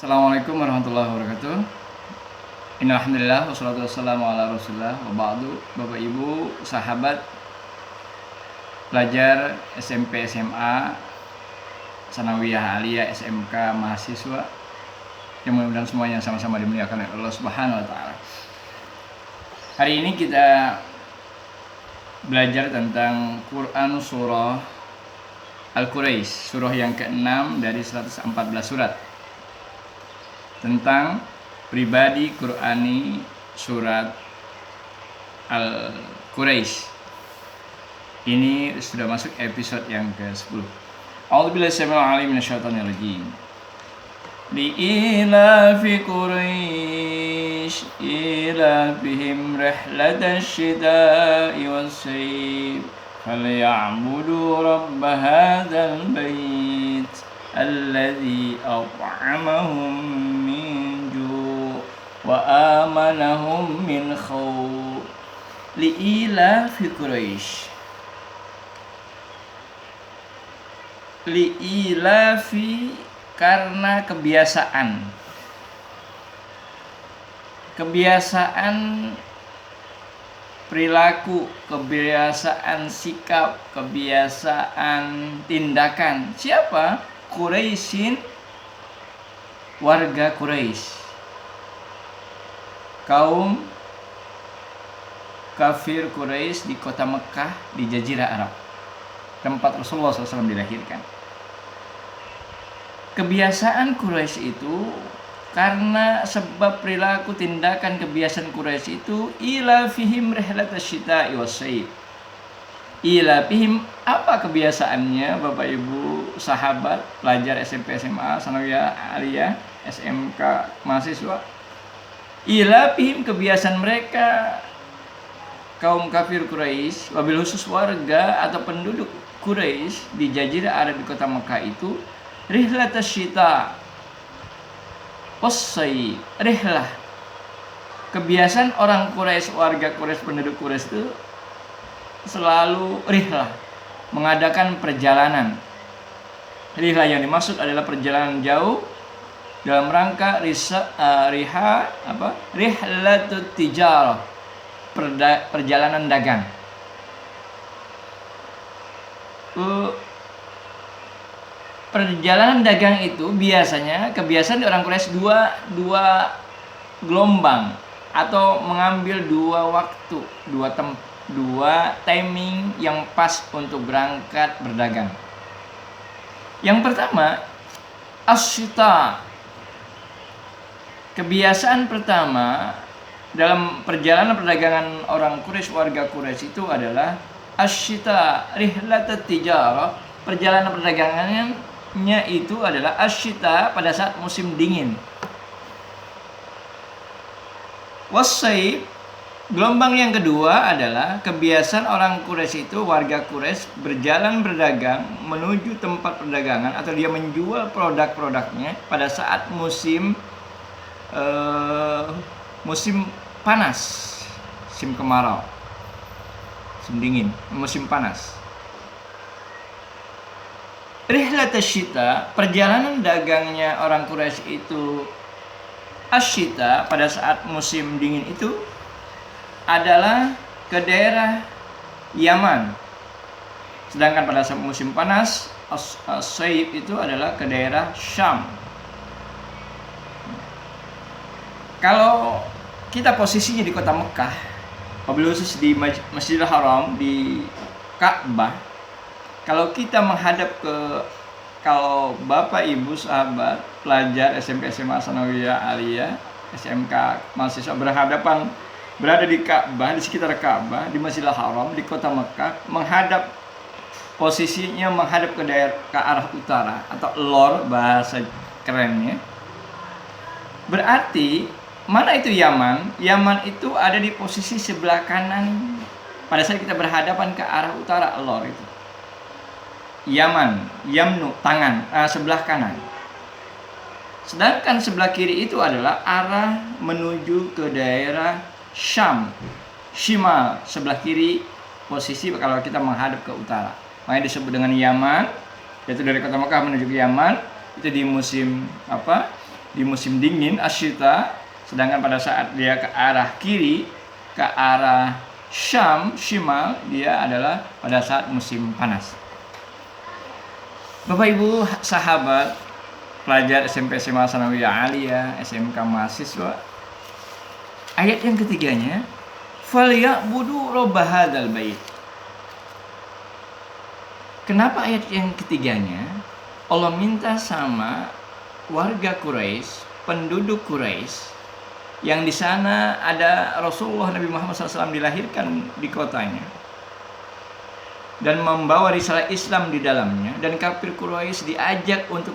Assalamualaikum warahmatullahi wabarakatuh. Innalhamdulillah wassalatu wassalamu ala rasulillah wa ba'du. Bapak ibu, sahabat, pelajar SMP, SMA, Sanawiyah, Aliyah, SMK, mahasiswa yang mudah-mudahan semuanya sama-sama dimuliakan oleh Allah Subhanahu wa taala. Hari ini kita belajar tentang Quran surah Al-Quraisy, surah yang ke-6 dari 114 surat. Tentang pribadi Qurani surat Al-Quraisy. Ini sudah masuk episode yang ke-10. A'udzubillahi samii'il 'aliim minasyaitonir rajiim. Li'ilafi Quraisy ilafihim rihlatash shitaa'i was-sayf falya'budu rabb hadzal bait alladzi at'amahum min ju' wa amanahum min khawf. Li'ilafi Quraisy. Li'ilafi karena kebiasaan perilaku, kebiasaan sikap, kebiasaan tindakan. Siapa? Quraisyin, warga Quraisy, kaum kafir Quraisy di kota Mekah di Jazirah Arab, tempat Rasulullah SAW dilahirkan. Kebiasaan Quraisy itu karena sebab perilaku, tindakan, kebiasaan Quraisy itu ila fihim rihlatash shita'i was-sayf. Ila fihim, apa kebiasaannya Bapak Ibu sahabat, pelajar SMP, SMA, Sanawiyah, Aliyah, SMK, mahasiswa? Ila fihim, kebiasaan mereka kaum kafir Quraisy, wabil khusus warga atau penduduk Quraisy di Jazirah Arab di kota Mekah itu rihlatash shita' was-sayf. Rihlah, kebiasaan orang Quraisy, warga Quraisy, penduduk Quraisy itu selalu rihlah, mengadakan perjalanan. Rihlah yang dimaksud adalah perjalanan jauh dalam rangka rihlatut tijarah, perjalanan dagang. Perjalanan dagang itu biasanya kebiasaan di orang Quraisy dua gelombang atau mengambil dua waktu, dua timing yang pas untuk berangkat berdagang. Yang pertama, asyita. Kebiasaan pertama dalam perjalanan perdagangan orang Quraisy, warga Quraisy itu adalah asyita, rihlatut tijarah. Perjalanan perdagangannya itu adalah asyita, pada saat musim dingin. Was-sayf, gelombang yang kedua adalah kebiasaan orang Quraisy itu, warga Quraisy berjalan berdagang menuju tempat perdagangan atau dia menjual produk-produknya pada saat musim panas, musim kemarau, musim dingin, musim panas. Rihlatash shita, perjalanan dagangnya orang Quraisy itu asyita, pada saat musim dingin itu adalah ke daerah Yaman. Sedangkan pada saat musim panas, as-sayf itu adalah ke daerah Syam. Kalau kita posisinya di kota Mekah, wabil khusus di Masjidil Haram, di Ka'bah, kalau kita menghadap kalau Bapak Ibu sahabat pelajar SMP, SMA, Sanawiyah, Aliyah, SMK, mahasiswa berada di Ka'bah, di sekitar Ka'bah, di Masjidil Haram, di kota Mekah, posisinya menghadap ke arah utara atau lor, bahasa kerennya. Berarti mana itu Yaman? Yaman itu ada di posisi sebelah kanan pada saat kita berhadapan ke arah utara, lor itu. Yaman, yamnu, tangan, sebelah kanan. Sedangkan sebelah kiri itu adalah arah menuju ke daerah Syam, Shimal, sebelah kiri posisi kalau kita menghadap ke utara. Makanya disebut dengan Yaman, yaitu dari kota Mekah menuju ke Yaman. Itu di musim di musim dingin asyita, sedangkan pada saat dia ke arah kiri, ke arah Syam, Shimal, dia adalah pada saat musim panas. Bapak Ibu sahabat, pelajar SMP SMA Sanawiyah Aliyah, SMK mahasiswa, ayat yang ketiganya, falyabudu rabb hadzal bait. Kenapa ayat yang ketiganya Allah minta sama warga Quraisy, penduduk Quraisy, yang di sana ada Rasulullah Nabi Muhammad SAW dilahirkan di kotanya dan membawa risalah Islam di dalamnya, dan kafir Quraisy diajak untuk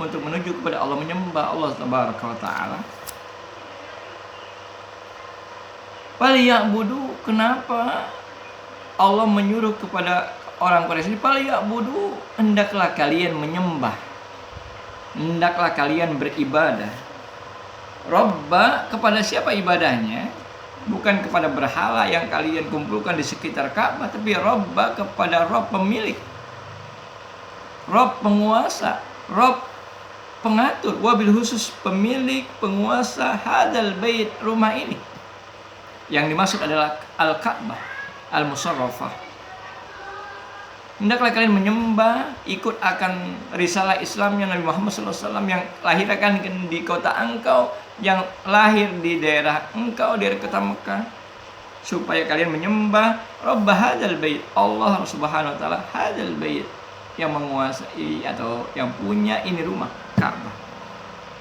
menuju kepada Allah, menyembah Allah Tabaraka wa Ta'ala. Falyabudu, kenapa Allah menyuruh kepada orang Quraisy, falyabudu, hendaklah kalian menyembah, hendaklah kalian beribadah. Robba, kepada siapa ibadahnya? Bukan kepada berhala yang kalian kumpulkan di sekitar Ka'bah, tapi Robba kepada Rob pemilik, Rob penguasa, Rob pengatur, wabil khusus pemilik, penguasa hadzal bait, rumah ini. Yang dimaksud adalah Al-Ka'bah Al-Musarrafah. Hendaklah kalian menyembah, ikut akan risalah Islamnya Nabi Muhammad SAW yang lahirkan di kota engkau, yang lahir di daerah engkau, daerah kota Mekah, supaya kalian menyembah Rabb hadzal bait, Allah Subhanahu wa Ta'ala hadzal bait, yang menguasai atau yang punya ini rumah Ka'bah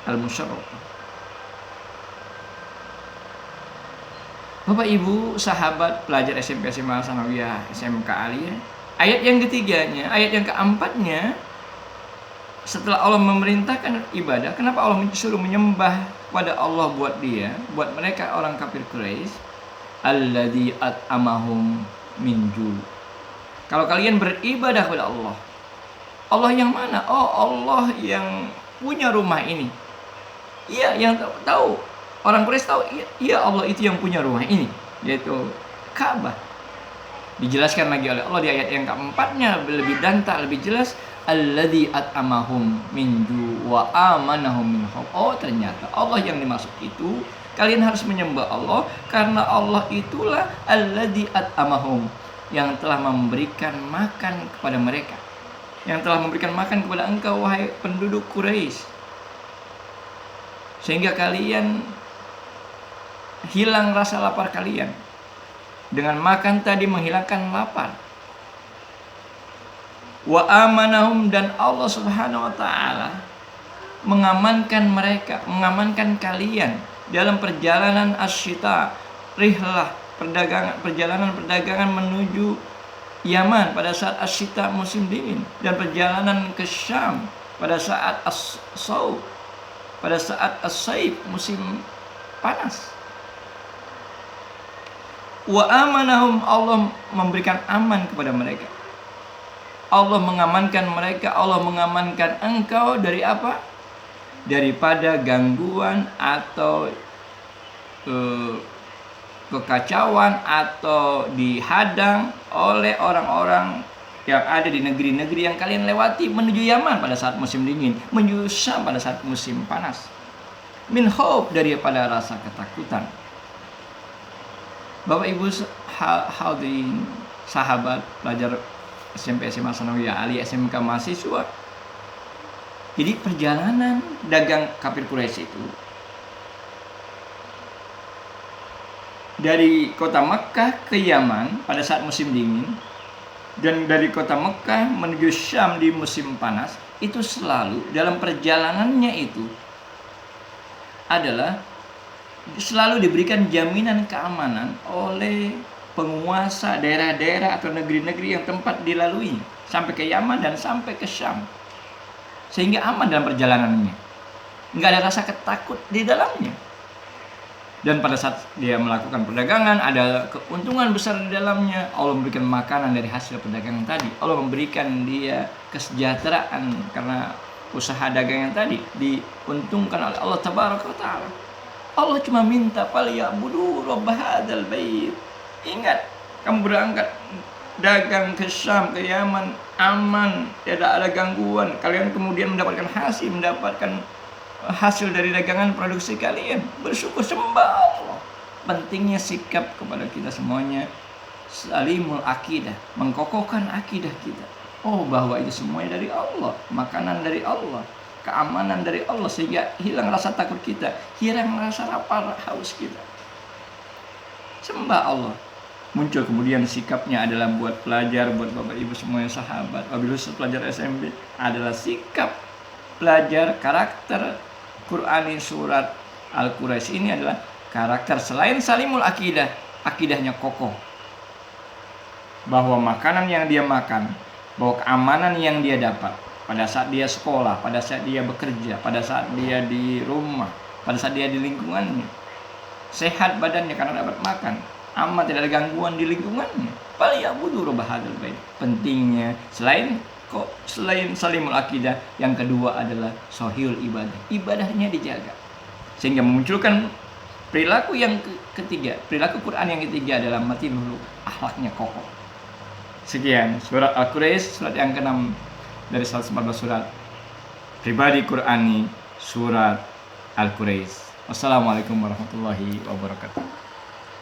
Al-Musarrafah. Bapak Ibu sahabat pelajar SMP SMA Sanawiyah SMK Aliyah, ayat yang ketiganya, ayat yang keempatnya, setelah Allah memerintahkan ibadah, kenapa Allah disuruh menyembah pada Allah buat mereka orang kafir Quraisy? Alladzi at'amahum min ju'. Kalau kalian beribadah kepada Allah, Allah yang mana? Oh, Allah yang punya rumah ini. Iya, yang tahu, orang Quraisy tahu, iya Allah itu yang punya rumah ini, yaitu Ka'bah. Dijelaskan lagi oleh Allah di ayat yang keempatnya lebih danta, lebih jelas, alladzi at'amahum min ju' wa amanahum min khauf. Oh, ternyata Allah yang dimaksud itu, kalian harus menyembah Allah karena Allah itulah alladzi at'amahum, yang telah memberikan makan kepada mereka, yang telah memberikan makan kepada engkau wahai penduduk Quraisy, sehingga kalian hilang rasa lapar kalian. Dengan makan tadi menghilangkan lapar. Wa amanahum, dan Allah Subhanahu wa Ta'ala mengamankan mereka, mengamankan kalian dalam perjalanan asyita, rihlah, perjalanan perdagangan menuju Yaman pada saat asyita musim dingin, dan perjalanan ke Syam pada saat as-sauf, pada saat as-saif musim panas. Wa amanahum, Allah memberikan aman kepada mereka. Allah mengamankan mereka, Allah mengamankan engkau dari apa? Daripada gangguan atau kekacauan atau dihadang oleh orang-orang yang ada di negeri-negeri yang kalian lewati menuju Yaman pada saat musim dingin, menuju Syam pada saat musim panas. Min khauf, daripada rasa ketakutan. Bapak Ibu hadirin sahabat pelajar SMP SMA Sanawiyah Aliyah SMK mahasiswa. Jadi perjalanan dagang kafir Quraisy itu dari kota Mekah ke Yaman pada saat musim dingin, dan dari kota Mekah menuju Syam di musim panas, itu selalu dalam perjalanannya itu adalah selalu diberikan jaminan keamanan oleh penguasa daerah-daerah atau negeri-negeri yang tempat dilalui sampai ke Yaman dan sampai ke Syam, sehingga aman dalam perjalanannya, nggak ada rasa ketakut di dalamnya. Dan pada saat dia melakukan perdagangan ada keuntungan besar di dalamnya. Allah memberikan makanan dari hasil perdagangan tadi, Allah memberikan dia kesejahteraan karena usaha dagang yang tadi diuntungkan oleh Allah Tabaraka wa Ta'ala. Allah cuma minta falyabudu rabb hadzal bait. Ingat, kamu berangkat dagang ke Syam, ke Yaman, aman, tidak ada gangguan. Kalian kemudian mendapatkan hasil, mendapatkan hasil dari dagangan produksi kalian. Bersyukur, sembah Allah. Pentingnya sikap kepada kita semuanya salimul akidah, mengkokohkan akidah kita. Oh, bahwa itu semuanya dari Allah, makanan dari Allah, keamanan dari Allah, sehingga hilang rasa takut kita, hilang rasa lapar haus kita. Sembah Allah. Muncul kemudian sikapnya adalah buat pelajar, buat bapak ibu semuanya sahabat, wabil khusus pelajar SMP adalah sikap pelajar karakter Qur'ani surat Al-Quraisy ini adalah karakter selain salimul akidah, akidahnya kokoh. Bahwa makanan yang dia makan, bahwa keamanan yang dia dapat pada saat dia sekolah, pada saat dia bekerja, pada saat dia di rumah, pada saat dia di lingkungannya, sehat badannya karena dapat makan, aman, tidak ada gangguan di lingkungannya. Falyabudu rabb hadzal bait. Pentingnya selain salimul akidah, yang kedua adalah sahihul ibadah. Ibadahnya dijaga. Sehingga memunculkan perilaku yang ketiga, perilaku Quran yang ketiga adalah matinul akhlaknya kokoh. Sekian surat Al-Quraisy, surat yang ke-6 dari 114 surat pribadi Qur'ani, surat Al-Quraisy. Wassalamualaikum warahmatullahi wabarakatuh.